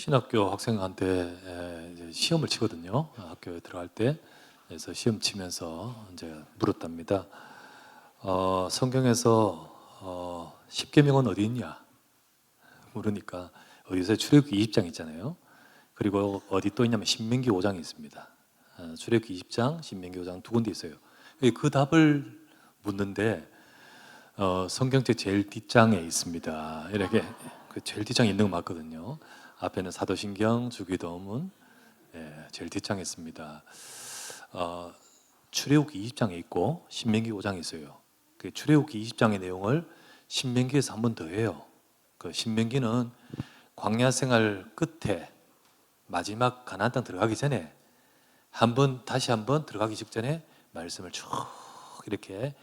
신학교 학생한테 이제 시험을 치거든요. 학교에 들어갈 때. 그래서 시험 치면서 이제 물었답니다. 성경에서 10계명은 어디 있냐? 물으니까 어디서 출애굽기 20장 있잖아요. 그리고 어디 또 있냐면 신명기 5장이 있습니다. 출애굽기 20장, 신명기 5장 두 군데 있어요. 그 답을 묻는데 성경책 제일 뒷장에 있습니다. 이렇게 그 제일 뒷장에 있는 거 맞거든요. 앞에는 사도신경, 주기도문, 제일 뒷장에 있습니다. 출애굽기 20장에 있고 신명기 5장에 있어요. 그 출애굽기 20장의 내용을 신명기에서 한 번 더 해요. 그 신명기는 광야 생활 끝에 마지막 가나안 땅 들어가기 전에 다시 한번 들어가기 직전에 말씀을 쭉 이렇게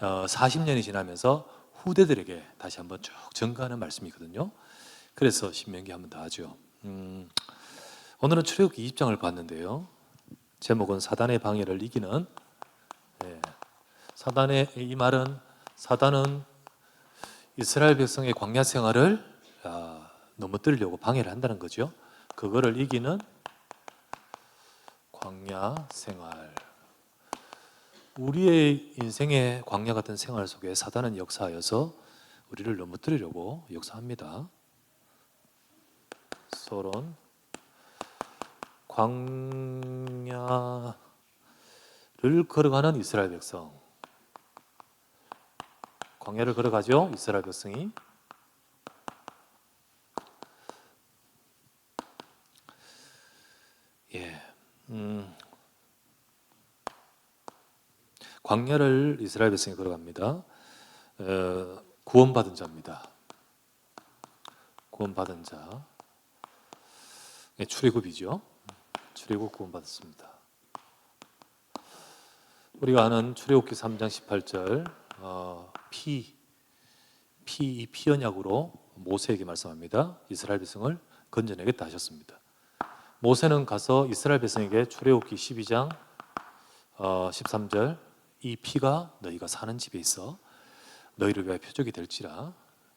40년이 지나면서 후대들에게 다시 한번 쭉 전가하는 말씀이거든요. 그래서 신명기 한번 더 하죠. 오늘은 출애굽기 20장을 봤는데요. 제목은 사단의 방해를 이기는. 이 말은 사단은 이스라엘 백성의 광야 생활을 넘어뜨리려고 방해를 한다는 거죠. 그거를 이기는 광야 생활. 우리의 인생의 광야 같은 생활 속에 사단은 역사하여서 우리를 넘어뜨리려고 역사합니다. 서론. 광야를 걸어가는 이스라엘 백성. 광야를 걸어가죠, 이스라엘 백성이. 광야를 이스라엘 백성이 걸어갑니다. 구원받은 자입니다. 구원받은 자. 출애굽이죠. 출애굽 구원받았습니다. 우리가 아는 출애굽기 3장 18절 이 언약으로 모세에게 말씀합니다. 이스라엘 백성을 건져내겠다 하셨습니다. 모세는 가서 이스라엘 백성에게 출애굽기 12장 13절 이 피가 너희가 사는 집에 있어 너희를 위하여 표적이 될지라.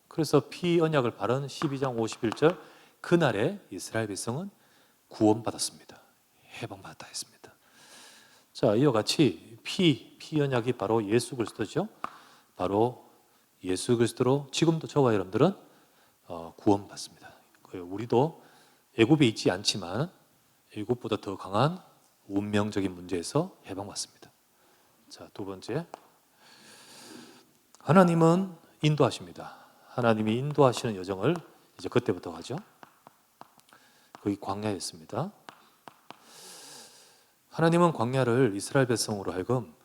그래서 피 언약을 바른 12장 51절 그날에 이스라엘 백성은 구원받았습니다. 해방받았다 했습니다. 자, 이와 같이 피 언약이 바로 예수 그리스도죠. 바로 예수 그리스도로 지금도 저와 여러분들은 구원받습니다. 우리도 애굽에 있지 않지만 애굽보다 더 강한 운명적인 문제에서 해방받습니다. 자, 두 번째, 하나님은 인도하십니다. 하나님이 인도하시는 여정을 이제 그때부터 가죠. 거기 광야였습니다. 하나님은 광야를 이스라엘 백성으로 하여금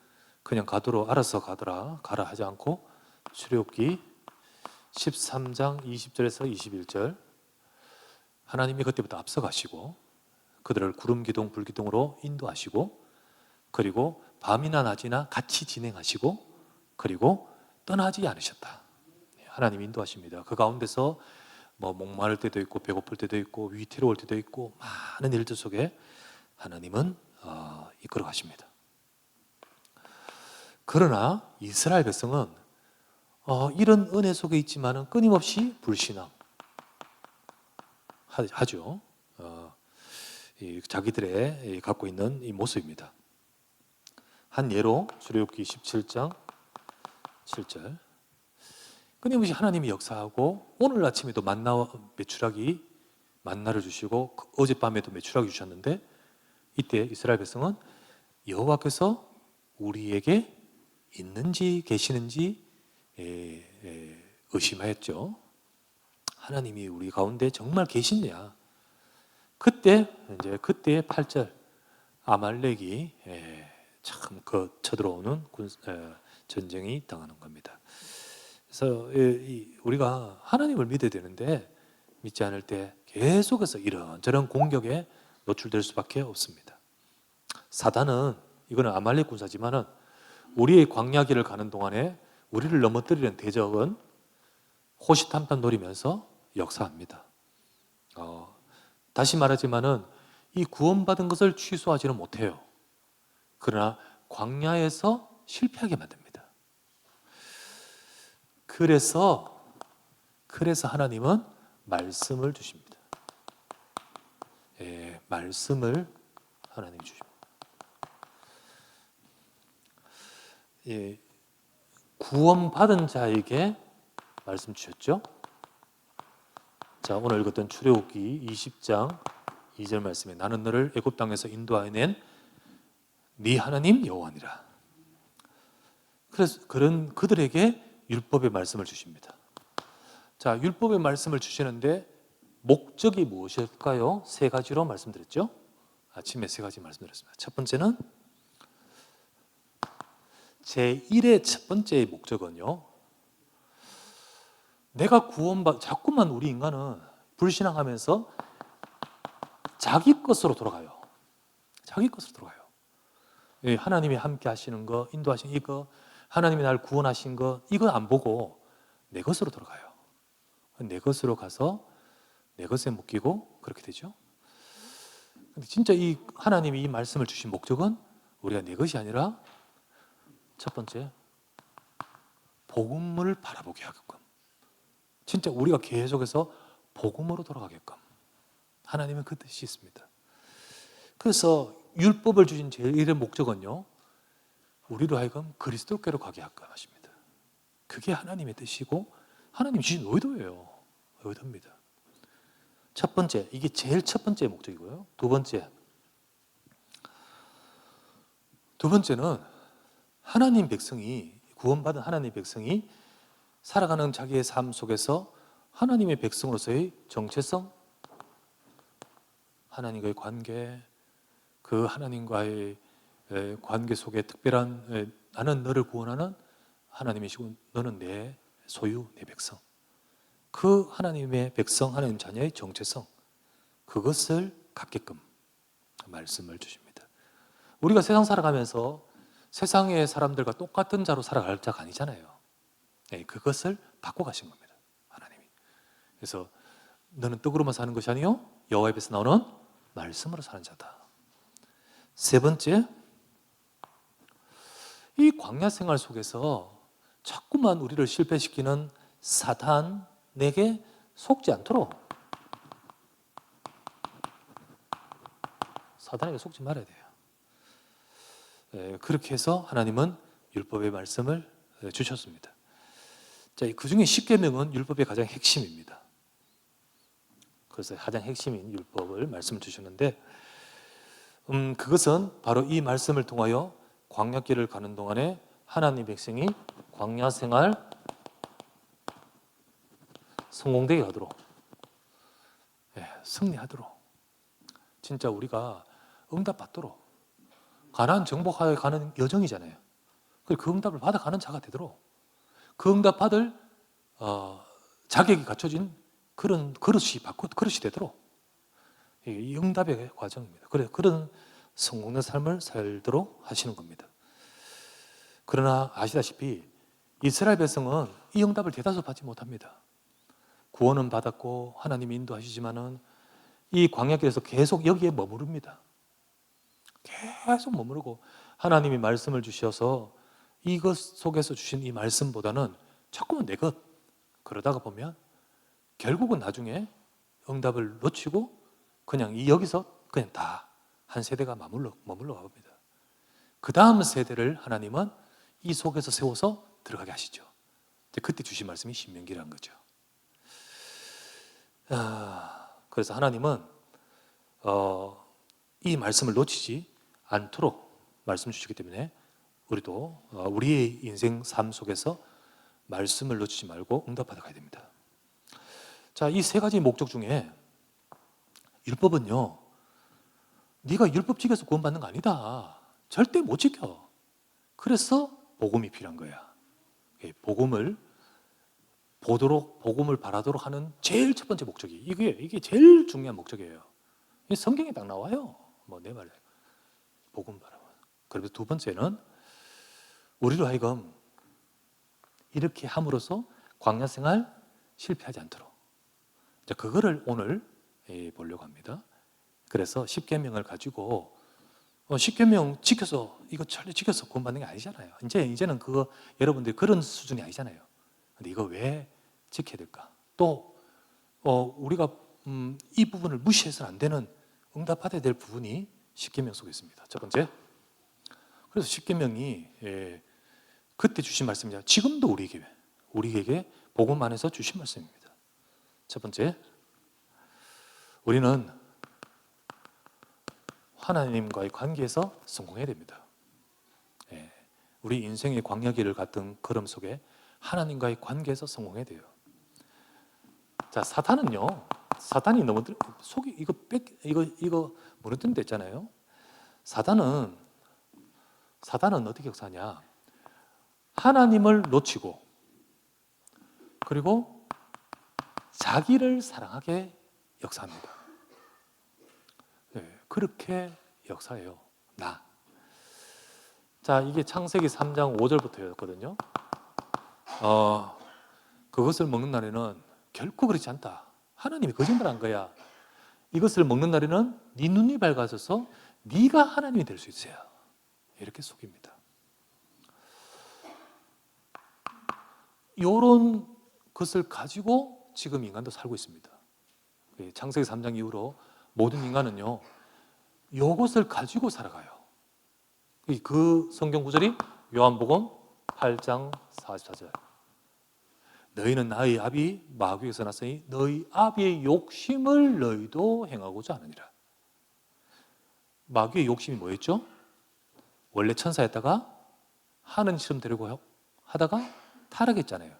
그냥 알아서 가라 하지 않고 출애굽기 13장 20절에서 21절 하나님이 그때부터 앞서가시고 그들을 구름 기둥 불 기둥으로 인도하시고 그리고 밤이나 낮이나 같이 진행하시고 그리고 떠나지 않으셨다. 하나님이 인도하십니다. 그 가운데서 목마를 때도 있고 배고플 때도 있고 위태로울 때도 있고 많은 일들 속에 하나님은 이끌어 가십니다. 그러나 이스라엘 백성은 이런 은혜 속에 있지만은 끊임없이 불신앙 하죠. 자기들의 갖고 있는 이 모습입니다. 한 예로 출애굽기 17장 7절 끊임없이 하나님이 역사하고 오늘 아침에도 만나를 주시고 어젯밤에도 메추라기 주셨는데 이때 이스라엘 백성은 여호와께서 우리에게 있는지 계시는지 의심하였죠. 하나님이 우리 가운데 정말 계시냐? 그때의 8절 아말렉이 참 쳐들어오는 전쟁이 당하는 겁니다. 그래서 우리가 하나님을 믿어야 되는데 믿지 않을 때 계속해서 이런저런 공격에 노출될 수밖에 없습니다. 사단은 이거는 아말렉 군사지만은 우리의 광야길을 가는 동안에 우리를 넘어뜨리는 대적은 호시탐탐 노리면서 역사합니다. 다시 말하지만은 이 구원받은 것을 취소하지는 못해요. 그러나 광야에서 실패하게 만듭니다. 그래서 하나님은 말씀을 주십니다. 말씀을 하나님이 주십니다. 예, 구원받은 자에게 말씀 주셨죠? 자, 오늘 읽었던 출애굽기 20장 2절 말씀에 나는 너를 애굽 땅에서 인도하여 네 하나님 여호와니라. 그래서 그런 그들에게 율법의 말씀을 주십니다. 자, 율법의 말씀을 주시는데 목적이 무엇일까요? 세 가지로 말씀드렸죠? 아침에 세 가지 말씀드렸습니다. 첫 번째는 제1의 첫 번째 목적은요, 내가 자꾸만 우리 인간은 불신앙하면서 자기 것으로 돌아가요. 자기 것으로 돌아가요. 하나님이 함께 하시는 거, 인도하신 이거, 하나님이 날 구원하신 거, 이거 안 보고 내 것으로 돌아가요. 내 것으로 가서 내 것에 묶이고 그렇게 되죠. 근데 진짜 이 하나님이 이 말씀을 주신 목적은 우리가 내 것이 아니라 첫 번째, 복음을 바라보게 하게끔, 진짜 우리가 계속해서 복음으로 돌아가게끔 하나님은 그 뜻이 있습니다. 그래서 율법을 주신 제1의 목적은요, 우리로 하여금 그리스도께로 가게 할까 하십니다. 그게 하나님의 뜻이고 하나님이 주신 의도예요. 의도입니다. 첫 번째, 이게 제일 첫 번째 목적이고요. 두 번째는 하나님 백성이, 구원받은 하나님 백성이 살아가는 자기의 삶 속에서 하나님의 백성으로서의 정체성, 하나님과의 관계, 그 하나님과의 관계 속에 특별한, 나는 너를 구원하는 하나님이시고 너는 내 소유, 내 백성, 그 하나님의 백성, 하나님 자녀의 정체성, 그것을 갖게끔 말씀을 주십니다. 우리가 세상 살아가면서 세상의 사람들과 똑같은 자로 살아갈 자가 아니잖아요. 그것을 바꿔가신 겁니다, 하나님이. 그래서 너는 떡으로만 사는 것이 아니요 여호와 입에서 나오는 말씀으로 사는 자다. 세 번째, 이 광야 생활 속에서 자꾸만 우리를 실패시키는 사탄에게 속지 않도록, 사탄에게 속지 말아야 돼요. 그렇게 해서 하나님은 율법의 말씀을 주셨습니다. 자, 그 중에 10계명은 율법의 가장 핵심입니다. 그래서 가장 핵심인 율법을 말씀을 주셨는데, 그것은 바로 이 말씀을 통하여 광야길을 가는 동안에 하나님 백성이 광야 생활 성공되게 하도록, 승리하도록, 진짜 우리가 응답받도록, 가나안 정복하여 가는 여정이잖아요. 그 응답을 받아가는 자가 되도록, 그 응답 받을 자격이 갖춰진 그런 그릇이 되도록, 이 응답의 과정입니다. 그런 성공의 삶을 살도록 하시는 겁니다. 그러나 아시다시피 이스라엘 백성은 이 응답을 대다수 받지 못합니다. 구원은 받았고 하나님이 인도하시지만은 이 광야길에서 계속 여기에 머무릅니다. 계속 머무르고 하나님이 말씀을 주셔서 이것 속에서 주신 이 말씀보다는 자꾸만 내 것, 그러다가 보면 결국은 나중에 응답을 놓치고 그냥 여기서 그냥 다 한 세대가 머물러 갑니다. 그 다음 세대를 하나님은 이 속에서 세워서 들어가게 하시죠. 그때 주신 말씀이 신명기라는 거죠. 그래서 하나님은 이 말씀을 놓치지 않도록 말씀 주시기 때문에 우리도 우리의 인생 삶 속에서 말씀을 놓치지 말고 응답받아 가야 됩니다. 자, 이 세 가지 목적 중에 율법은요, 네가 율법 지켜서 구원받는 거 아니다. 절대 못 지켜. 그래서 복음이 필요한 거야. 복음을 보도록, 복음을 바라도록 하는 제일 첫 번째 목적이 이게 제일 중요한 목적이에요. 성경에 딱 나와요. 내 말에 복음 바라. 그리고 두 번째는 우리로 하여금 이렇게 함으로써 광야 생활 실패하지 않도록, 그거를 오늘 보려고 합니다. 그래서 10계명을 가지고 10계명 지켜서, 이거 철저히 지켜서 구원받는 게 아니잖아요. 이제는 그거 여러분들이 그런 수준이 아니잖아요. 근데 이거 왜 지켜야 될까? 또 우리가 이 부분을 무시해서는 안 되는 응답받아야 될 부분이 십계명 속에 있습니다. 첫 번째, 그래서 십계명이 그때 주신 말씀이냐, 지금도 우리에게 복음 안에서 주신 말씀입니다. 첫 번째, 우리는 하나님과의 관계에서 성공해야 됩니다. 우리 인생의 광야길을 갔던 걸음 속에 하나님과의 관계에서 성공해야 돼요. 자, 사탄은요, 사탄이 너무 속이 이거 무너뜨린 데 있잖아요. 사탄은 어떻게 역사하냐? 하나님을 놓치고 그리고 자기를 사랑하게 역사합니다. 그렇게 역사해요. 자, 이게 창세기 3장 5절부터였거든요. 그것을 먹는 날에는 결코 그렇지 않다. 하나님이 거짓말한 거야. 이것을 먹는 날에는 네 눈이 밝아져서 네가 하나님이 될 수 있어요. 이렇게 속입니다. 이런 것을 가지고 지금 인간도 살고 있습니다. 창세기 3장 이후로 모든 인간은요, 이것을 가지고 살아가요. 그 성경 구절이 요한복음 8장 44절. 너희는 나의 아비 마귀에서 났으니 너희 아비의 욕심을 너희도 행하고자 하느니라. 마귀의 욕심이 뭐였죠? 원래 천사였다가 하는 시험 되려고 하다가 타락했잖아요.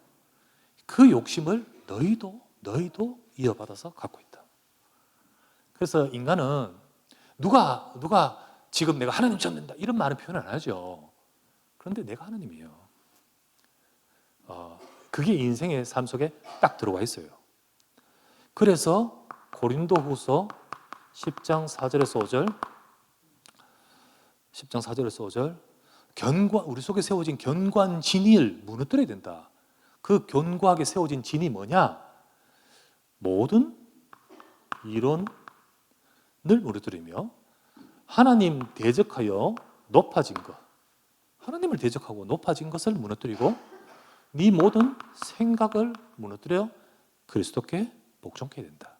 그 욕심을 너희도 이어받아서 갖고 있다. 그래서 인간은 누가 지금 내가 하나님 찾는다 이런 말은 표현 안 하죠. 그런데 내가 하나님이에요. 그게 인생의 삶 속에 딱 들어와 있어요. 그래서 고린도후서 10장 4절에서 5절 우리 속에 세워진 견고한 진리를 무너뜨려야 된다. 그 견고하게 세워진 진이 뭐냐? 모든 이론을 무너뜨리며 하나님 대적하여 높아진 것, 하나님을 대적하고 높아진 것을 무너뜨리고 네 모든 생각을 무너뜨려 그리스도께 복종해야 된다.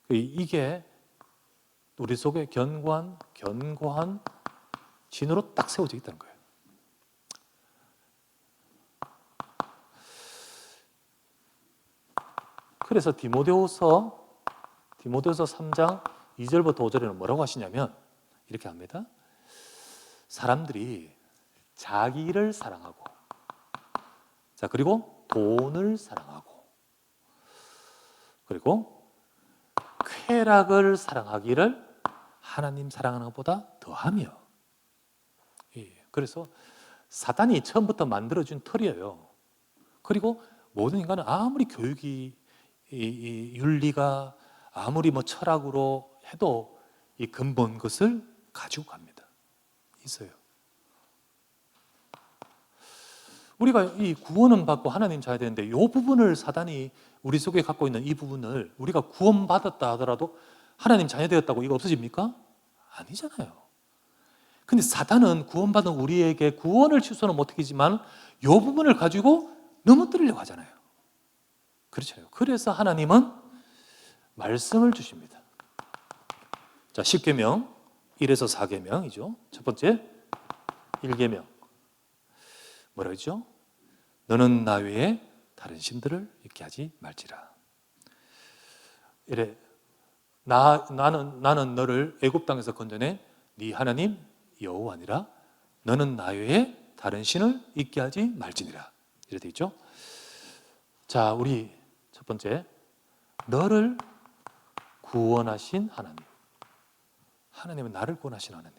이게 우리 속에 견고한 진으로 딱 세워져 있다는 거예요. 그래서 디모데후서 3장 2절부터 5절에는 뭐라고 하시냐면 이렇게 합니다. 사람들이 자기를 사랑하고, 자, 그리고 돈을 사랑하고, 그리고 쾌락을 사랑하기를 하나님 사랑하는 것보다 더하며. 그래서 사탄이 처음부터 만들어준 틀이에요. 그리고 모든 인간은 아무리 교육이 윤리가 아무리 철학으로 해도 이 근본 것을 가지고 갑니다. 있어요. 우리가 이 구원은 받고 하나님 자야 되는데 이 부분을 사단이 우리 속에 갖고 있는 이 부분을 우리가 구원받았다 하더라도 하나님 자녀 되었다고 이거 없어집니까? 아니잖아요. 근데 사단은 구원받은 우리에게 구원을 취소는 못하겠지만 이 부분을 가지고 넘어뜨리려고 하잖아요. 그렇잖아요. 그래서 하나님은 말씀을 주십니다. 자, 10계명 1에서 4계명이죠. 첫 번째 1계명 뭐라 그러죠? 너는 나 외에 다른 신들을 있게 하지 말지라. 이래 나는 너를 애굽 땅에서 건져내 네 하나님 여호와니라. 너는 나 외에 다른 신을 있게 하지 말지니라. 이래 돼 있죠. 자, 우리 첫 번째, 너를 구원하신 하나님. 하나님은 나를 구원하신 하나님.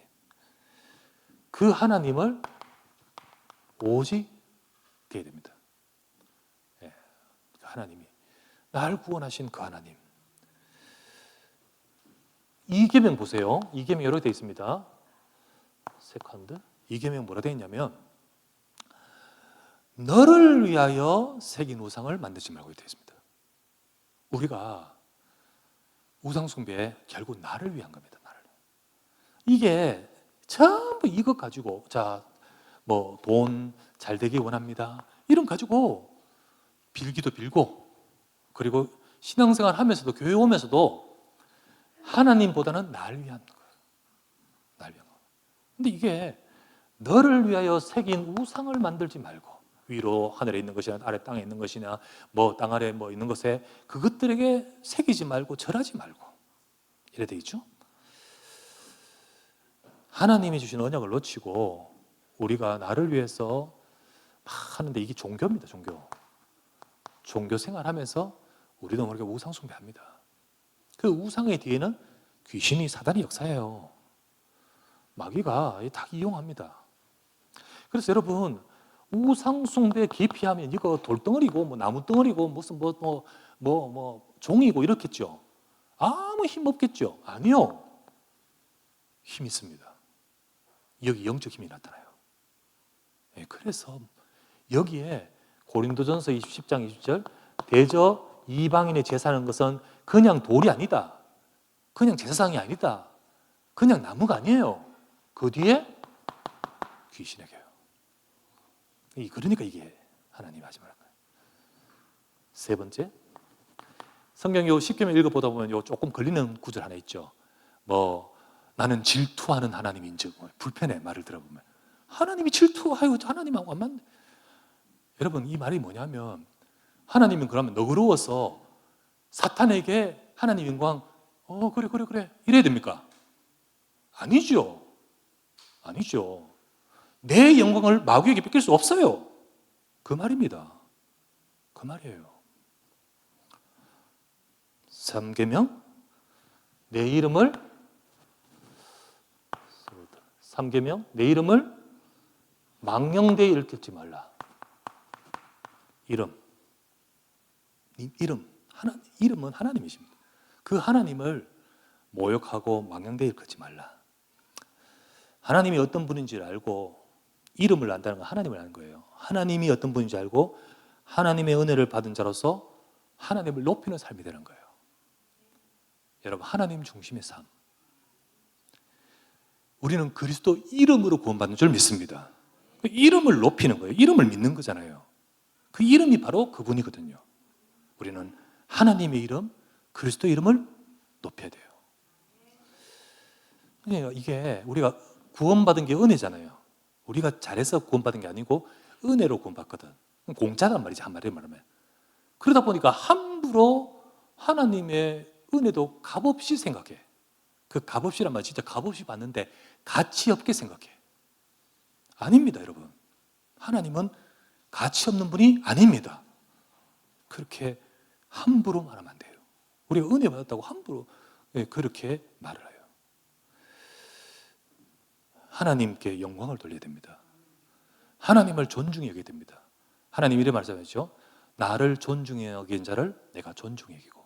그 하나님을 오직 깨야 됩니다. 하나님이 나를 구원하신 그 하나님. 이계명 보세요. 이계명 여러 개 되어 있습니다. 세컨드. 이계명 뭐라 되어 있냐면 너를 위하여 새긴 우상을 만들지 말고 되어 있습니다. 우리가 우상 숭배 결국 나를 위한 겁니다. 나를. 이게 전부 이것 가지고 돈 잘 되기 원합니다. 이런 가지고 빌기도 빌고 그리고 신앙생활 하면서도 교회 오면서도 하나님보다는 날 위한 거예요. 날 위한 거. 근데 이게 너를 위하여 새긴 우상을 만들지 말고 위로 하늘에 있는 것이나 아래 땅에 있는 것이나 뭐 땅 아래 뭐 있는 것에 그것들에게 새기지 말고 절하지 말고 이래 돼 있죠. 하나님이 주신 언약을 놓치고 우리가 나를 위해서 막 하는데 이게 종교입니다. 종교 생활하면서 우리도 모르게 우상 숭배합니다. 그 우상의 뒤에는 귀신이 사단이 역사해요. 마귀가 다 이용합니다. 그래서 여러분 우상 숭배 기피하면 이거 돌덩어리고 뭐 나무 덩어리고 무슨 뭐 종이고 이렇겠죠. 아무 힘 없겠죠. 아니요. 힘 있습니다. 여기 영적 힘이 나타나요. 네, 그래서 여기에 고린도전서 10장 20절 대저 이방인의 제사하는 것은 그냥 돌이 아니다. 그냥 제사상이 아니다. 그냥 나무가 아니에요. 그 뒤에 귀신에게요. 그러니까 이게 하나님 하지 말라는 거예요. 세 번째, 성경 요 10계명 읽어보다 보면 요 조금 걸리는 구절 하나 있죠. 뭐 나는 질투하는 하나님인즉 불편해 말을 들어보면 하나님이 질투하여 하나님하고 안 맞네. 여러분 이 말이 뭐냐면 하나님은 그러면 너그러워서 사탄에게 하나님 영광 그래 이래야 됩니까? 아니죠. 내 영광을 마귀에게 뺏길 수 없어요. 그 말입니다. 그 말이에요. 3계명 내 이름을 망령되이 일컫지 말라. 이름은 하나님이십니다. 그 하나님을 모욕하고 망령되이 일컫지 말라. 하나님이 어떤 분인지를 알고 이름을 안다는 건 하나님을 아는 거예요. 하나님이 어떤 분인지 알고 하나님의 은혜를 받은 자로서 하나님을 높이는 삶이 되는 거예요. 여러분 하나님 중심의 삶. 우리는 그리스도 이름으로 구원받는 줄 믿습니다. 그 이름을 높이는 거예요. 이름을 믿는 거잖아요. 그 이름이 바로 그분이거든요. 우리는 하나님의 이름, 그리스도 이름을 높여야 돼요. 이게 우리가 구원받은 게 은혜잖아요. 우리가 잘해서 구원받은 게 아니고 은혜로 구원받거든. 공짜란 말이지 한마디로 말하면. 그러다 보니까 함부로 하나님의 은혜도 값없이 생각해. 그 값없이란 말 진짜 값없이 받는데 가치 없게 생각해. 아닙니다, 여러분. 하나님은 가치 없는 분이 아닙니다. 그렇게 함부로 말하면 안 돼요. 우리가 은혜 받았다고 함부로 그렇게 말을 해요. 하나님께 영광을 돌려야 됩니다. 하나님을 존중히 여겨야 됩니다. 하나님 이렇게 말씀하셨죠. 나를 존중히 여긴 자를 내가 존중히 여기고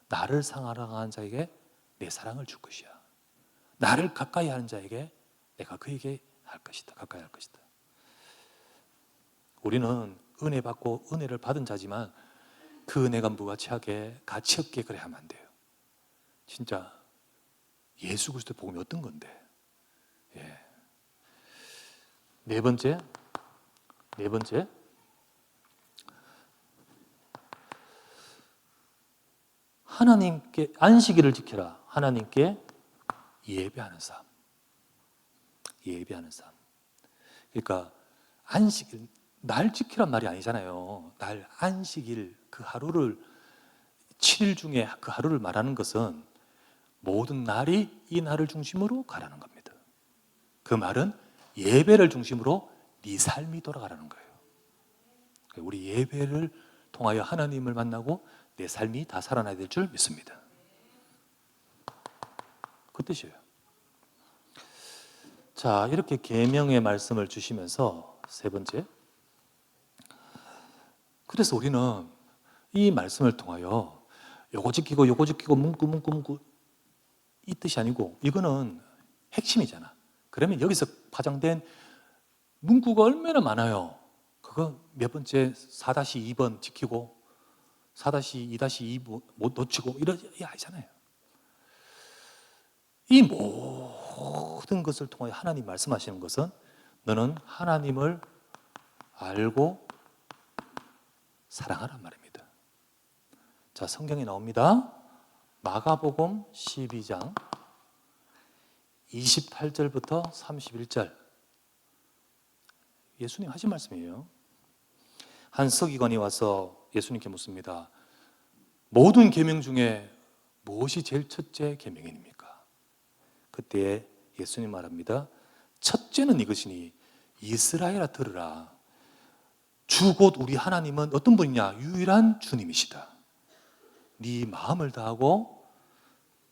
나를 사랑하는 자에게 내 사랑을 줄 것이야. 나를 가까이 하는 자에게 내가 그에게 할 것이다. 가까이 할 것이다. 우리는 은혜 받고 은혜를 받은 자지만 그 은혜가 무가치하게 가치 없게 그래 하면 안 돼요. 진짜 예수 그리스도의 복음이 어떤 건데. 네 번째 하나님께 안식일을 지켜라. 하나님께 예배하는 삶. 그러니까 안식일 날 지키란 말이 아니잖아요. 날 안식일 그 하루를 7일 중에 그 하루를 말하는 것은 모든 날이 이 날을 중심으로 가라는 겁니다. 그 말은 예배를 중심으로 네 삶이 돌아가라는 거예요. 우리 예배를 통하여 하나님을 만나고 내 삶이 다 살아나야 될 줄 믿습니다. 그 뜻이에요. 자, 이렇게 계명의 말씀을 주시면서 세 번째, 그래서 우리는 이 말씀을 통하여 요거 지키고 문구 이 뜻이 아니고 이거는 핵심이잖아. 그러면 여기서 파장된 문구가 얼마나 많아요. 그거 몇 번째 4-2번 지키고 4-2-2 못 놓치고 이러지 아니잖아요. 이 모든 것을 통하여 하나님 말씀하시는 것은 너는 하나님을 알고 사랑하란 말입니다. 자, 성경에 나옵니다. 마가복음 12장 28절부터 31절 예수님 하신 말씀이에요. 한 서기관이 와서 예수님께 묻습니다. 모든 계명 중에 무엇이 제일 첫째 계명입니까? 그때 예수님 말합니다. 첫째는 이것이니 이스라엘아 들으라. 주 곧 우리 하나님은 어떤 분이냐? 유일한 주님이시다. 네 마음을 다하고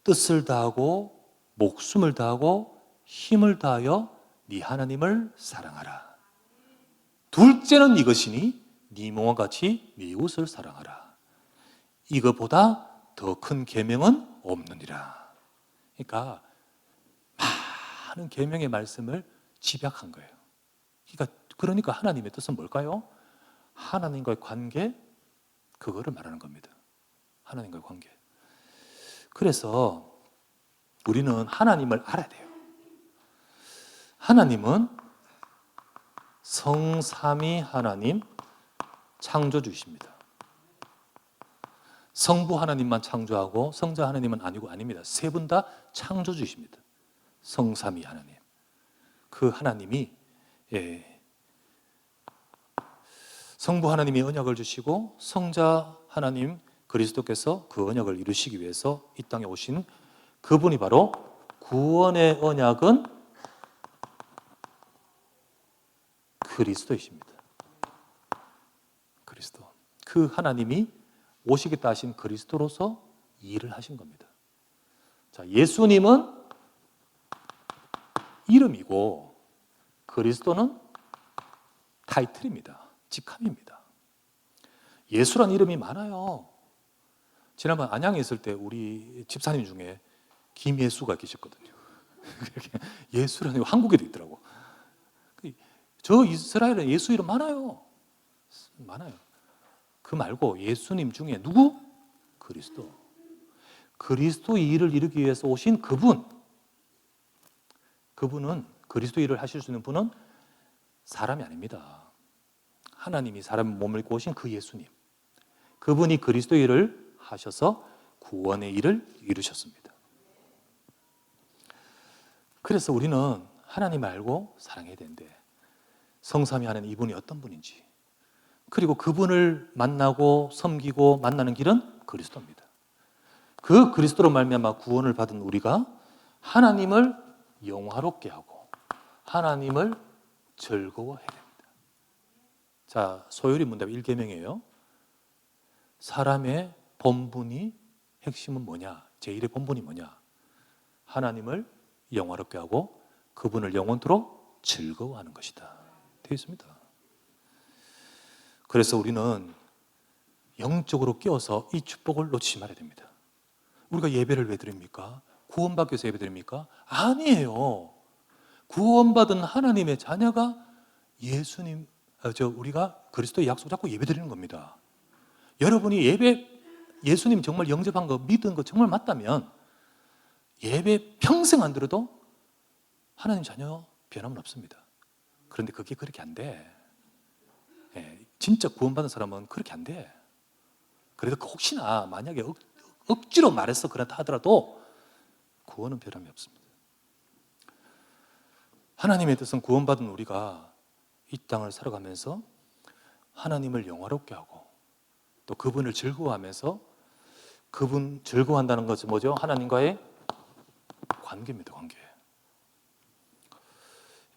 뜻을 다하고 목숨을 다하고 힘을 다하여 네 하나님을 사랑하라. 둘째는 이것이니 네 몸과 같이 네 이웃을 사랑하라. 이것보다 더 큰 계명은 없느니라. 많은 계명의 말씀을 집약한 거예요. 그러니까 하나님의 뜻은 뭘까요? 하나님과의 관계, 그거를 말하는 겁니다. 하나님과의 관계. 그래서 우리는 하나님을 알아야 돼요. 하나님은 성삼위 하나님 창조주이십니다. 성부 하나님만 창조하고 성자 하나님은 아닙니다. 세 분 다 창조주이십니다. 성삼위 하나님. 그 하나님이 성부 하나님이 언약을 주시고 성자 하나님 그리스도께서 그 언약을 이루시기 위해서 이 땅에 오신 그분이 바로 구원의 언약은 그리스도이십니다. 그리스도. 그 하나님이 오시겠다 하신 그리스도로서 일을 하신 겁니다. 자, 예수님은 이름이고 그리스도는 타이틀입니다. 직함입니다. 예수란 이름이 많아요. 지난번 안양에 있을 때 우리 집사님 중에 김예수가 계셨거든요. 예수라는 한국에도 있더라고. 저 이스라엘에 예수 이름 많아요. 많아요. 그 말고 예수님 중에 누구? 그리스도. 그리스도의 일을 이루기 위해서 오신 그분은 그리스도 일을 하실 수 있는 분은 사람이 아닙니다. 하나님이 사람의 몸을 입고 오신 그 예수님. 그분이 그리스도 일을 하셔서 구원의 일을 이루셨습니다. 그래서 우리는 하나님을 알고 사랑해야 되는데 성삼위 하나님 이분이 어떤 분인지 그리고 그분을 만나고 섬기고 만나는 길은 그리스도입니다. 그 그리스도로 말미암아 구원을 받은 우리가 하나님을 영화롭게 하고 하나님을 즐거워해야 됩니다. 자, 소요리 문답 1계명이에요. 사람의 본분이 핵심은 뭐냐? 제1의 본분이 뭐냐? 하나님을 영화롭게 하고 그분을 영원토록 즐거워하는 것이다. 되어 있습니다. 그래서 우리는 영적으로 깨어서 이 축복을 놓치지 말아야 됩니다. 우리가 예배를 왜 드립니까? 구원받기 위해서 예배 드립니까? 아니에요. 구원받은 하나님의 자녀가 우리가 그리스도의 약속 잡고 예배 드리는 겁니다. 여러분이 예수님 정말 영접한 거, 믿은 거 정말 맞다면 예배 평생 안 들어도 하나님 자녀 변함은 없습니다. 그런데 그게 그렇게 안 돼. 진짜 구원받은 사람은 그렇게 안 돼. 그래도 혹시나 만약에 억지로 말해서 그렇다 하더라도 구원은 변함이 없습니다. 하나님의 뜻은 구원받은 우리가 이 땅을 살아가면서 하나님을 영화롭게 하고 또 그분을 즐거워하면서 그분 즐거워한다는 것은 뭐죠? 하나님과의 관계입니다. 관계.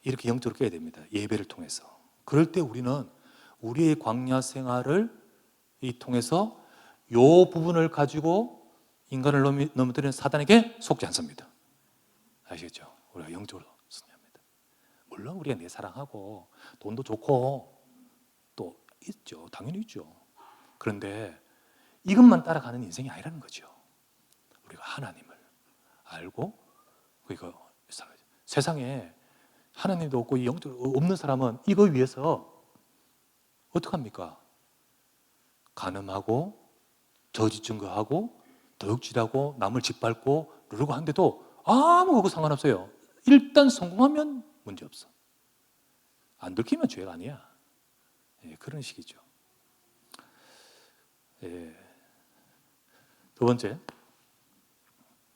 이렇게 영적으로 깨야 됩니다. 예배를 통해서. 그럴 때 우리는 우리의 광야 생활을 통해서 이 부분을 가지고 인간을 넘어뜨리는 사단에게 속지 않습니다. 아시겠죠? 우리가 영적으로 승리합니다. 물론 우리가 내 사랑하고 돈도 좋고 또 있죠. 당연히 있죠. 그런데 이것만 따라가는 인생이 아니라는 거죠. 우리가 하나님을 알고 우리가 세상에 하나님도 없고 영적으로 없는 사람은 이거 위해서 어떡합니까? 간음하고 저지 증거하고 도둑질하고 남을 짓밟고 누르고 하는데도 아무것도 상관없어요. 일단 성공하면 문제없어. 안 들키면 죄가 아니야. 그런 식이죠. 두 번째,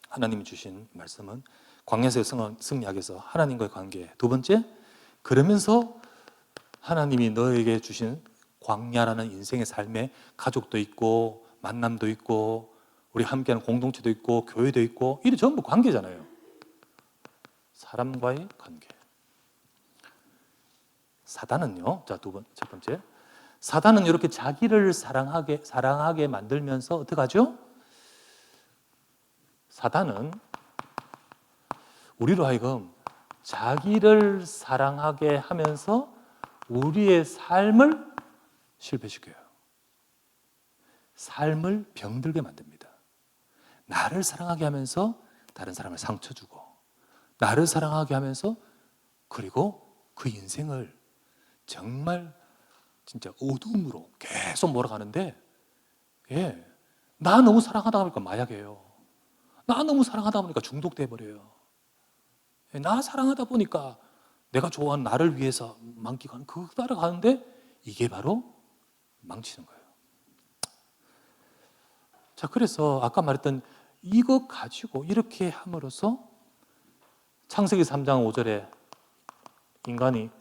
하나님이 주신 말씀은 광야에서 승리하기 위해서 하나님과의 관계. 두 번째, 그러면서 하나님이 너에게 주신 광야라는 인생의 삶에 가족도 있고 만남도 있고 우리 함께하는 공동체도 있고 교회도 있고 이게 전부 관계잖아요. 사람과의 관계. 사단은요. 자, 첫 번째. 사단은 이렇게 자기를 사랑하게 만들면서 어떻게 하죠? 사단은 우리로 하여금 자기를 사랑하게 하면서 우리의 삶을 실패시켜요. 삶을 병들게 만듭니다. 나를 사랑하게 하면서 다른 사람을 상처 주고, 나를 사랑하게 하면서 그리고 그 인생을 정말 진짜 어둠으로 계속 몰아가는데, 나 너무 사랑하다 보니까 마약이에요. 나 너무 사랑하다 보니까 중독돼 버려요. 나 사랑하다 보니까 내가 좋아하는 나를 위해서 만끽하는 그거 따라가는데 이게 바로 망치는 거예요. 자, 그래서 아까 말했던 이거 가지고 이렇게 함으로써 창세기 3장 5절에 인간이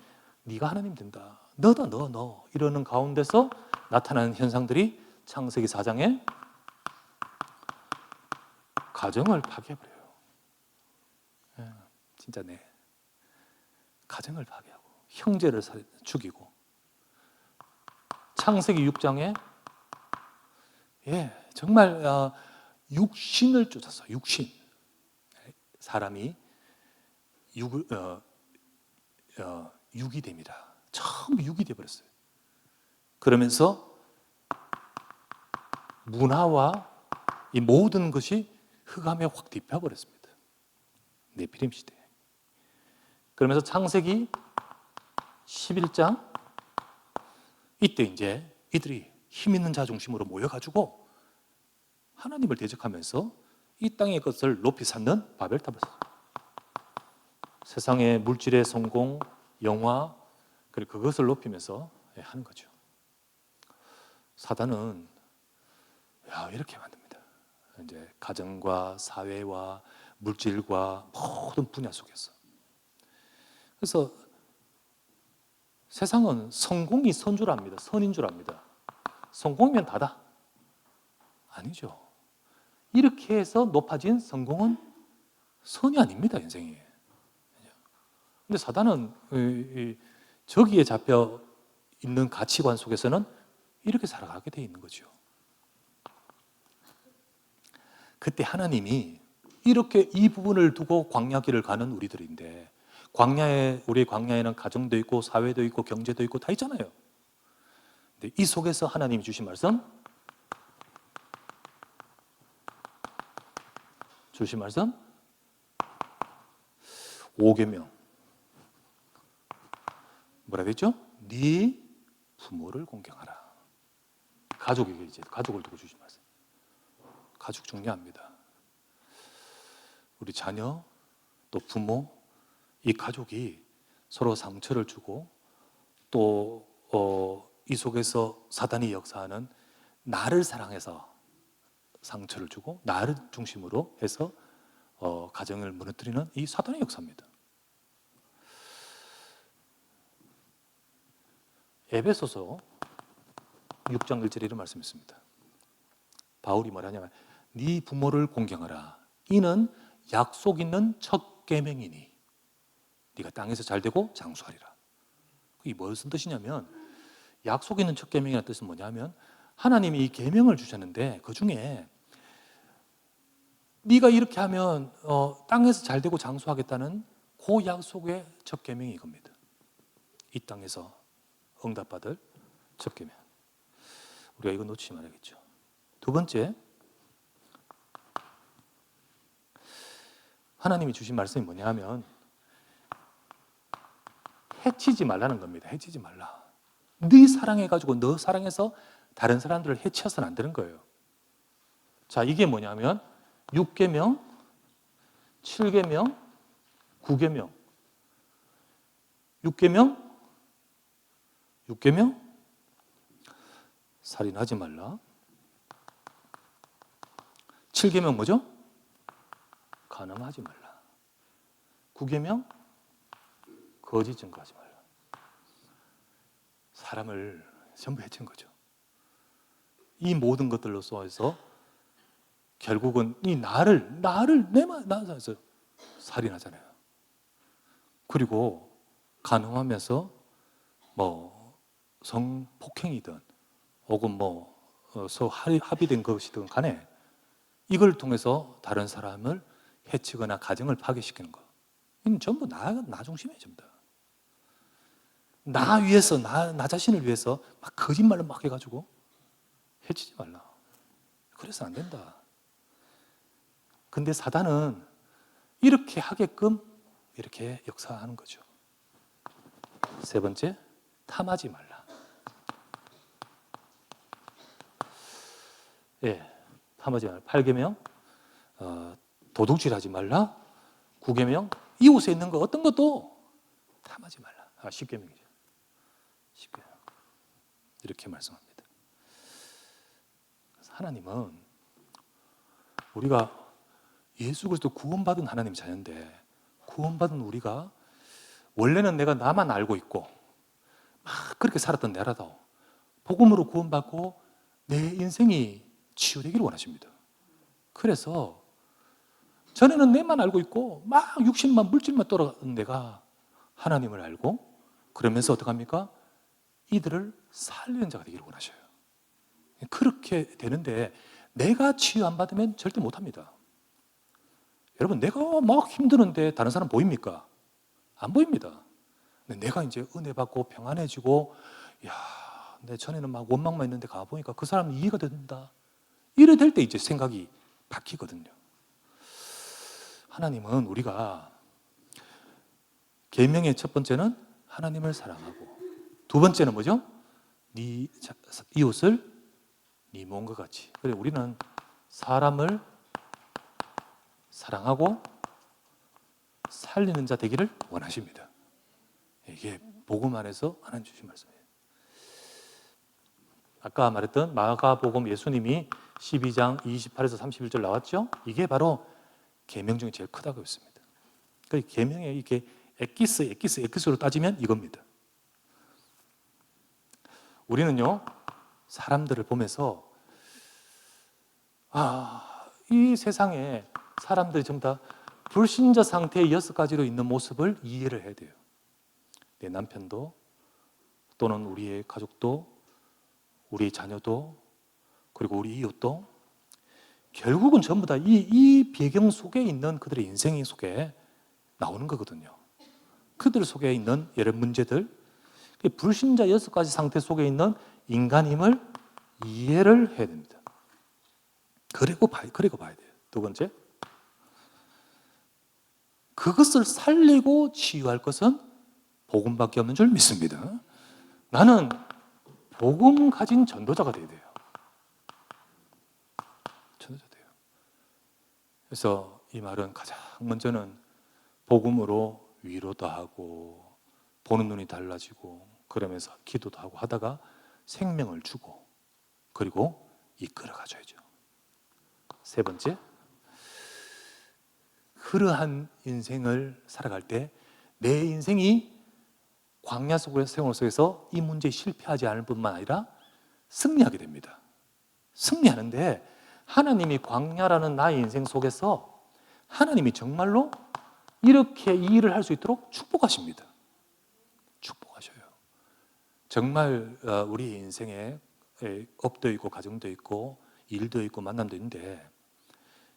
네가 하나님 된다. 너다 너 이러는 가운데서 나타나는 현상들이 창세기 4장에 가정을 파괴해버려요. 진짜 가정을 파괴하고 형제를 죽이고 창세기 6장에 정말 육신을 쫓았어. 육신. 사람이 육이 됩니다. 전부 육이 되어버렸어요. 그러면서 문화와 이 모든 것이 흑암에 확 뒤집혀버렸습니다. 네피림 시대. 그러면서 창세기 11장 이때 이제 이들이 힘 있는 자 중심으로 모여가지고 하나님을 대적하면서 이 땅의 것을 높이 쌓는 바벨탑을 쌓아요. 세상의 물질의 성공, 영화, 그리고 그것을 높이면서 하는 거죠. 사단은 이렇게 만듭니다. 이제 가정과 사회와 물질과 모든 분야 속에서. 그래서 세상은 성공이 선 줄 압니다. 선인 줄 압니다. 성공이면 다다. 아니죠. 이렇게 해서 높아진 성공은 선이 아닙니다, 인생이. 근데 사단은 저기에 잡혀 있는 가치관 속에서는 이렇게 살아가게 돼 있는 거죠. 그때 하나님이 이렇게 이 부분을 두고 광야길을 가는 우리들인데, 우리 광야에는 가정도 있고 사회도 있고 경제도 있고 다 있잖아요. 근데 이 속에서 하나님이 주신 말씀, 5계명 뭐라 그랬죠? 네 부모를 공경하라. 가족에게 이제 가족을 두고 주신 말씀. 가족 중요합니다. 우리 자녀 또 부모 이 가족이 서로 상처를 주고 또 이 속에서 사단이 역사하는 나를 사랑해서 상처를 주고 나를 중심으로 해서 가정을 무너뜨리는 이 사단의 역사입니다. 에베소서 6장 1절에 이런 말씀이 있습니다. 바울이 뭐라냐면 네 부모를 공경하라. 이는 약속 있는 첫 계명이니 네가 땅에서 잘되고 장수하리라. 그게 무슨 뜻이냐면 약속 있는 첫 계명이라는 뜻은 뭐냐면 하나님이 이 계명을 주셨는데 그 중에 네가 이렇게 하면 땅에서 잘되고 장수하겠다는 그 약속의 첫 계명이 이겁니다. 이 땅에서 응답받을 첫 계명. 우리가 이거 놓치지 말아야겠죠. 두 번째, 하나님이 주신 말씀이 뭐냐 하면 해치지 말라는 겁니다. 해치지 말라. 네 사랑해가지고 너 사랑해서 다른 사람들을 해치어서는 안 되는 거예요. 자, 이게 뭐냐면 6계명, 7계명, 9계명. 6계명 살인하지 말라. 7계명 뭐죠? 간음하지 말라. 9계명 거짓 증거하지 말라. 사람을 전부 해친 거죠. 이 모든 것들로 쏘아서 결국은 이 나를 나서 살인하잖아요. 그리고 간음하면서 뭐 성폭행이든 혹은 합의된 것이든 간에 이걸 통해서 다른 사람을 해치거나 가정을 파괴시키는 거. 이건 전부 나 중심이에요, 전부 다. 나 위해서, 나 자신을 위해서 막 거짓말을 막 해가지고 해치지 말라. 그래서 안 된다. 근데 사단은 이렇게 하게끔 이렇게 역사하는 거죠. 세 번째, 탐하지 말라. 예, 탐하지 말라. 8계명, 도둑질하지 말라. 9계명, 이웃에 있는 거 어떤 것도 탐하지 말라. 10계명이죠. 10계명. 이렇게 말씀합니다. 하나님은 우리가 예수 그리스도 구원받은 하나님 자녀인데 구원받은 우리가 원래는 내가 나만 알고 있고 막 그렇게 살았던 내라도 복음으로 구원받고 내 인생이 치유되기를 원하십니다. 그래서 전에는 내만 알고 있고 막 육신만 물질만 돌아가는 내가 하나님을 알고 그러면서 어떡합니까? 이들을 살리는 자가 되기를 원하셔요. 그렇게 되는데 내가 치유 안 받으면 절대 못합니다. 여러분, 내가 막 힘드는데 다른 사람 보입니까? 안 보입니다. 근데 내가 이제 은혜 받고 평안해지고, 야, 내 전에는 막 원망만 있는데 가보니까 그 사람 이해가 된다. 이래 될 때 이제 생각이 바뀌거든요. 하나님은 우리가 계명의 첫 번째는 하나님을 사랑하고, 두 번째는 뭐죠? 네 이웃을 네 몸과 같이. 그래 우리는 사람을 사랑하고 살리는 자 되기를 원하십니다. 이게 복음 안에서 하나님 주신 말씀이에요. 아까 말했던 마가복음 예수님이 12장 28에서 31절 나왔죠? 이게 바로 계명 중에 제일 크다고 했습니다. 그 계명에 이렇게 에키스로 따지면 이겁니다. 우리는요, 사람들을 보면서 이 세상에 사람들이 전부 다 불신자 상태의 6가지로 있는 모습을 이해를 해야 돼요. 내 남편도 또는 우리의 가족도 우리 자녀도 그리고 우리 이웃도 결국은 전부 다 이 배경 속에 있는 그들의 인생 속에 나오는 거거든요. 그들 속에 있는 여러 문제들, 불신자 6가지 상태 속에 있는 인간임을 이해를 해야 됩니다. 그리고 봐야 돼요. 두 번째, 그것을 살리고 치유할 것은 복음밖에 없는 줄 믿습니다. 나는 복음 가진 전도자가 돼야 돼요. 전도자 돼요. 그래서 이 말은 가장 먼저는 복음으로 위로도 하고 보는 눈이 달라지고 그러면서 기도도 하고 하다가 생명을 주고 그리고 이끌어 가줘야죠. 세 번째, 그러한 인생을 살아갈 때 내 인생이 광야 속의 생활 속에서 이 문제에 실패하지 않을 뿐만 아니라 승리하게 됩니다. 승리하는데 하나님이 광야라는 나의 인생 속에서 하나님이 정말로 이렇게 이 일을 할 수 있도록 축복하십니다. 축복하셔요. 정말 우리 인생에 업도 있고 가정도 있고 일도 있고 만남도 있는데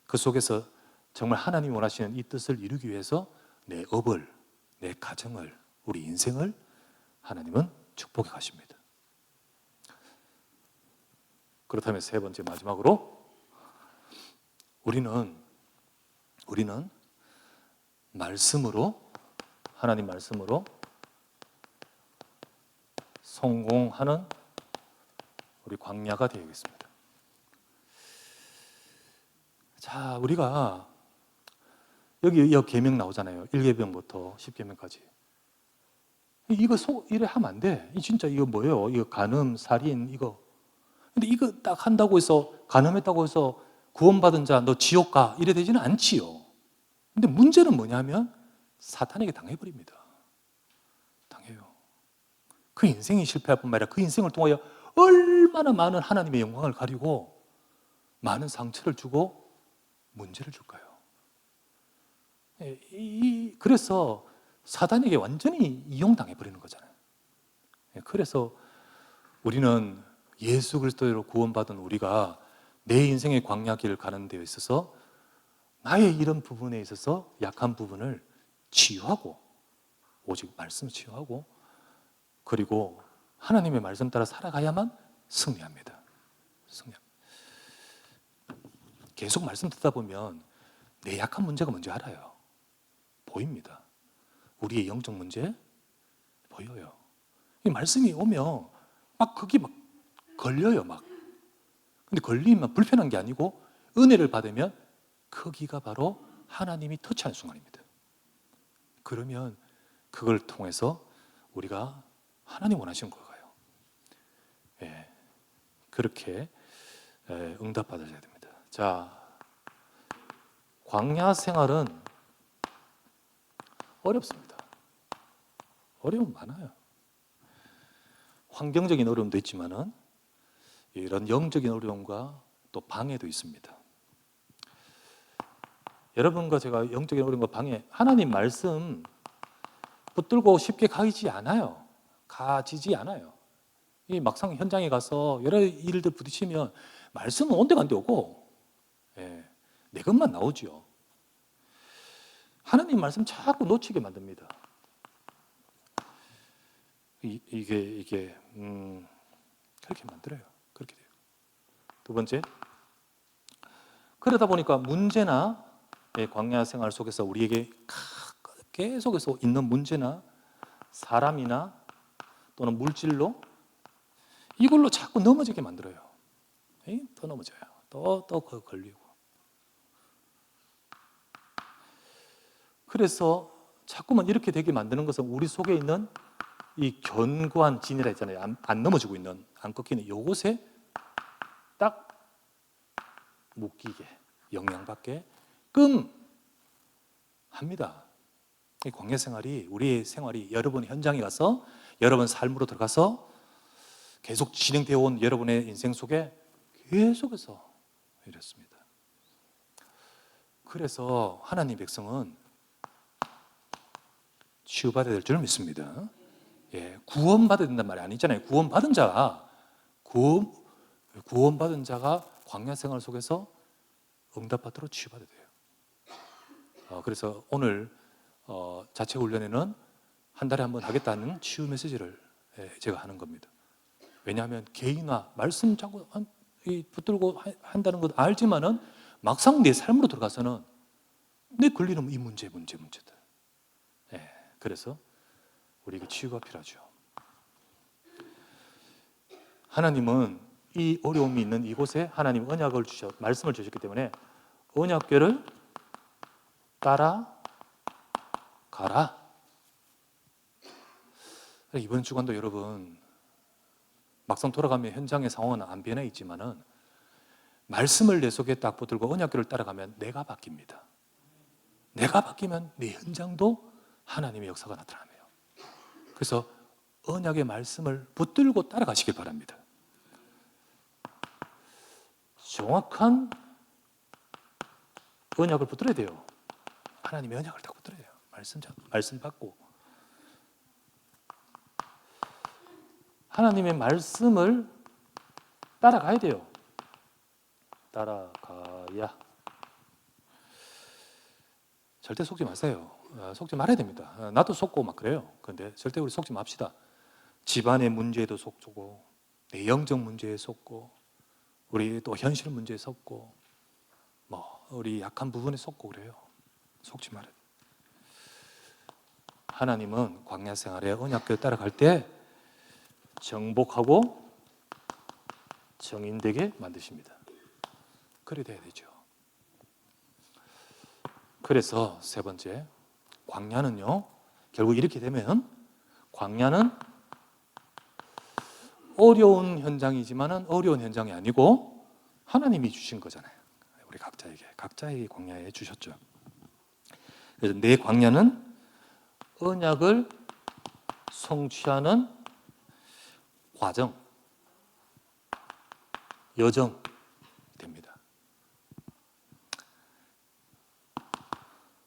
그 속에서 정말 하나님이 원하시는 이 뜻을 이루기 위해서 내 업을, 내 가정을, 우리 인생을 하나님은 축복해 가십니다. 그렇다면 세 번째 마지막으로 우리는 말씀으로 하나님 말씀으로 성공하는 우리 광야가 되겠습니다. 자, 우리가 여기 계명 나오잖아요. 1계명부터 10계명까지. 이거 이래 하면 안 돼. 진짜 이거 뭐예요? 이거 간음, 살인 이거. 근데 이거 딱 한다고 해서 간음했다고 해서 구원받은 자 너 지옥 가 이래 되지는 않지요. 근데 문제는 뭐냐면 사탄에게 당해버립니다. 당해요. 그 인생이 실패할 뿐만 아니라 그 인생을 통하여 얼마나 많은 하나님의 영광을 가리고 많은 상처를 주고 문제를 줄까요? 그래서 사단에게 완전히 이용당해버리는 거잖아요. 그래서 우리는 예수 그리스도로 구원받은 우리가 내 인생의 광야길을 가는 데 있어서 나의 이런 부분에 있어서 약한 부분을 치유하고, 오직 말씀을 치유하고, 그리고 하나님의 말씀 따라 살아가야만 승리합니다. 계속 말씀 듣다 보면 내 약한 문제가 뭔지 알아요. 보입니다. 우리의 영적 문제 보여요. 이 말씀이 오면 막 거기 막 걸려요. 막. 근데 걸리면 불편한 게 아니고 은혜를 받으면 거기가 바로 하나님이 터치하는 순간입니다. 그러면 그걸 통해서 우리가 하나님 원하시는 걸 가요. 예, 그렇게 응답받아야 됩니다. 자, 광야 생활은 어렵습니다. 어려움 많아요. 환경적인 어려움도 있지만은 이런 영적인 어려움과 또 방해도 있습니다. 여러분과 제가 영적인 어려움과 방해, 하나님 말씀 붙들고 쉽게 가지지 않아요. 이 막상 현장에 가서 여러 일들 부딪히면 말씀은 온데간데 오고, 내 것만 나오죠. 하나님 말씀 자꾸 놓치게 만듭니다. 이게 그렇게 만들어요. 그렇게 돼요. 두 번째, 그러다 보니까 문제나 광야 생활 속에서 우리에게 계속해서 있는 문제나 사람이나 또는 물질로 이걸로 자꾸 넘어지게 만들어요. 또 넘어져요. 또 걸리고. 그래서 자꾸만 이렇게 되게 만드는 것은 우리 속에 있는 이 견고한 진이라 했잖아요. 안 넘어지고 있는, 안 꺾이는 이곳에 딱 묶이게, 영향받게 합니다. 이 광야 생활이, 우리의 생활이 여러분 현장에 가서 여러분 삶으로 들어가서 계속 진행되어 온 여러분의 인생 속에 계속해서 이렇습니다. 그래서 하나님 백성은 치유받아야 될 줄 믿습니다. 구원받아야 된단 말이 아니잖아요. 구원받은 자가 광야 생활 속에서 응답받도록 치유받아야 돼요. 그래서 오늘 자체 훈련에는 한 달에 한 번 하겠다는 치유 메시지를 제가 하는 겁니다. 왜냐하면 개인화, 말씀 자꾸 붙들고 한다는 것 알지만은 막상 내 삶으로 들어가서는 내 걸리는 이 문제들. 그래서 우리에게 치유가 필요하죠. 하나님은 이 어려움이 있는 이곳에 하나님 언약을 말씀을 주셨기 때문에 언약궤를 따라가라. 이번 주간도 여러분 막상 돌아가면 현장의 상황은 안 변해 있지만은 말씀을 내 속에 딱 붙들고 언약궤를 따라가면 내가 바뀝니다. 내가 바뀌면 내 현장도 하나님의 역사가 나타나요. 그래서 언약의 말씀을 붙들고 따라가시길 바랍니다. 정확한 언약을 붙들어야 돼요. 하나님의 언약을 딱 붙들어야 돼요. 말씀 받고 하나님의 말씀을 따라가야 돼요. 따라가야. 절대 속지 마세요. 속지 말아야 됩니다. 나도 속고 막 그래요. 그런데 절대 우리 속지 맙시다. 집안의 문제에도 속고, 내 영적 문제에 속고, 우리 또 현실 문제에 속고, 우리 약한 부분에 속고 그래요. 속지 말아야 돼요. 하나님은 광야 생활에 언약궤 따라갈 때 정복하고 정인되게 만드십니다. 그래 돼야 되죠. 그래서 세 번째, 광야는요, 결국 이렇게 되면 광야는 어려운 현장이지만은 어려운 현장이 아니고 하나님이 주신 거잖아요. 우리 각자에게 광야에 주셨죠. 그래서 내 광야는 언약을 성취하는 과정, 여정 됩니다.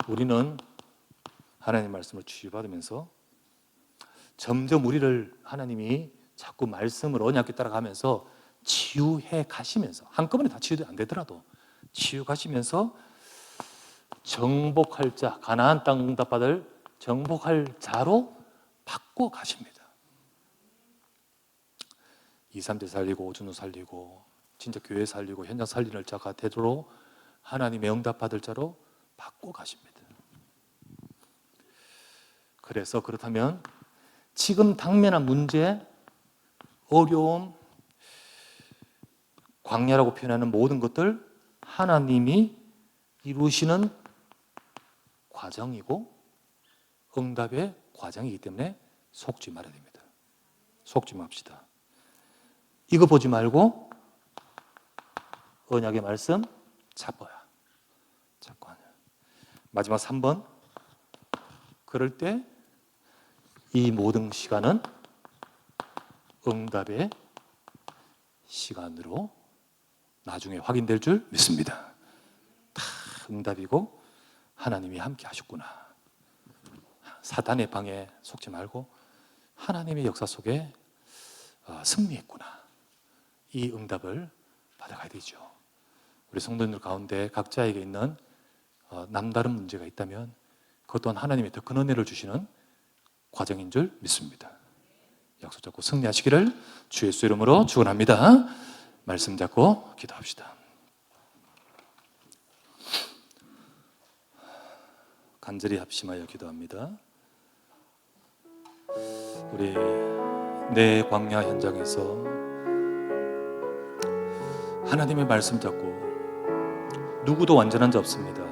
우리는 하나님 말씀을 치유받으면서 점점 우리를 하나님이 자꾸 말씀을 언약에 따라가면서 치유해 가시면서, 한꺼번에 다 치유도 안 되더라도 치유 가시면서 정복할 자, 가나안 땅 응답받을 정복할 자로 바꿔 가십니다. 2, 3대 살리고 오준우 살리고 진짜 교회 살리고 현장 살리는 자가 되도록 하나님의 응답받을 자로 바꿔 가십니다. 그래서 그렇다면 지금 당면한 문제, 어려움, 광야라고 표현하는 모든 것들 하나님이 이루시는 과정이고 응답의 과정이기 때문에 속지 말아야 됩니다. 속지 맙시다. 이거 보지 말고 언약의 말씀 잡아야. 잡고 하냐. 마지막 3번. 그럴 때 이 모든 시간은 응답의 시간으로 나중에 확인될 줄 믿습니다. 다 응답이고 하나님이 함께 하셨구나. 사단의 방에 속지 말고 하나님의 역사 속에 승리했구나. 이 응답을 받아가야 되죠. 우리 성도님들 가운데 각자에게 있는 남다른 문제가 있다면 그것 또한 하나님이 더 큰 은혜를 주시는 과정인 줄 믿습니다. 약속 잡고 승리하시기를 주 예수 이름으로 축원합니다. 말씀 잡고 기도합시다. 간절히 합심하여 기도합니다. 우리 내 광야 현장에서 하나님의 말씀 잡고 누구도 완전한 자 없습니다.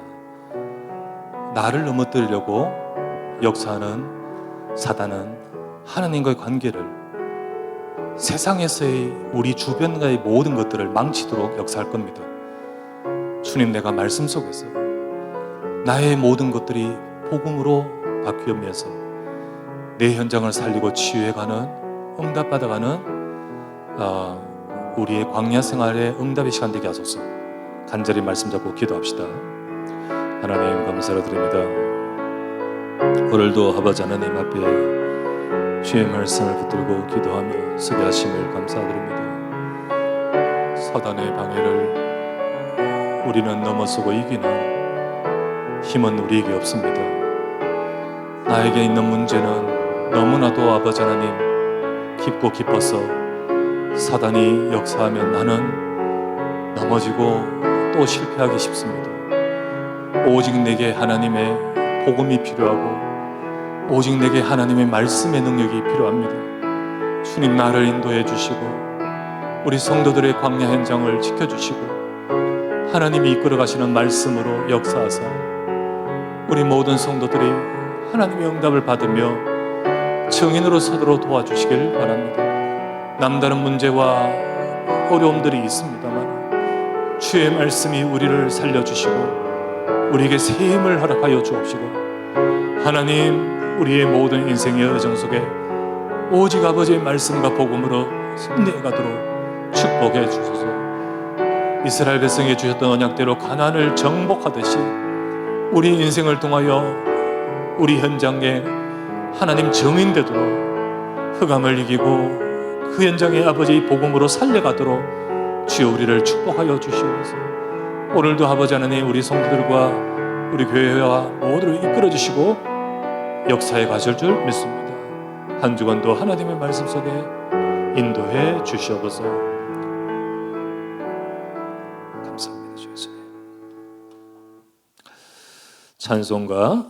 나를 넘어뜨리려고 역사하는 사단은 하나님과의 관계를, 세상에서의 우리 주변과의 모든 것들을 망치도록 역사할 겁니다. 주님, 내가 말씀 속에서 나의 모든 것들이 복음으로 바뀌면서 내 현장을 살리고 치유해가는, 응답받아가는 우리의 광야 생활의 응답의 시간 되게 하소서. 간절히 말씀 잡고 기도합시다. 하나님 감사를 드립니다. 오늘도 아버지 하나님 앞에 주의 말씀을 붙들고 기도하며 서게 하심을 감사드립니다. 사단의 방해를 우리는 넘어서고 이기는 힘은 우리에게 없습니다. 나에게 있는 문제는 너무나도 아버지 하나님 깊고 깊어서 사단이 역사하면 나는 넘어지고 또 실패하기 쉽습니다. 오직 내게 하나님의 복음이 필요하고 오직 내게 하나님의 말씀의 능력이 필요합니다. 주님, 나를 인도해 주시고 우리 성도들의 광야 현장을 지켜주시고 하나님이 이끌어 가시는 말씀으로 역사하사 우리 모든 성도들이 하나님의 응답을 받으며 증인으로 서도록 도와주시길 바랍니다. 남다른 문제와 어려움들이 있습니다만 주의 말씀이 우리를 살려주시고 우리에게 새 힘을 허락하여 주옵시고 하나님, 우리의 모든 인생의 여정 속에 오직 아버지의 말씀과 복음으로 승리해가도록 축복해 주소서. 이스라엘 백성에 주셨던 언약대로 가나안을 정복하듯이 우리 인생을 통하여 우리 현장에 하나님 증인되도록 흑암을 이기고 그 현장에 아버지의 복음으로 살려가도록 주여 우리를 축복하여 주시옵소서. 오늘도 아버지 하나님 우리 성도들과 우리 교회와 모두를 이끌어 주시고 역사에 가실 줄 믿습니다. 한 주간도 하나님의 말씀 속에 인도해 주시옵소서. 감사합니다. 주 예수님. 찬송가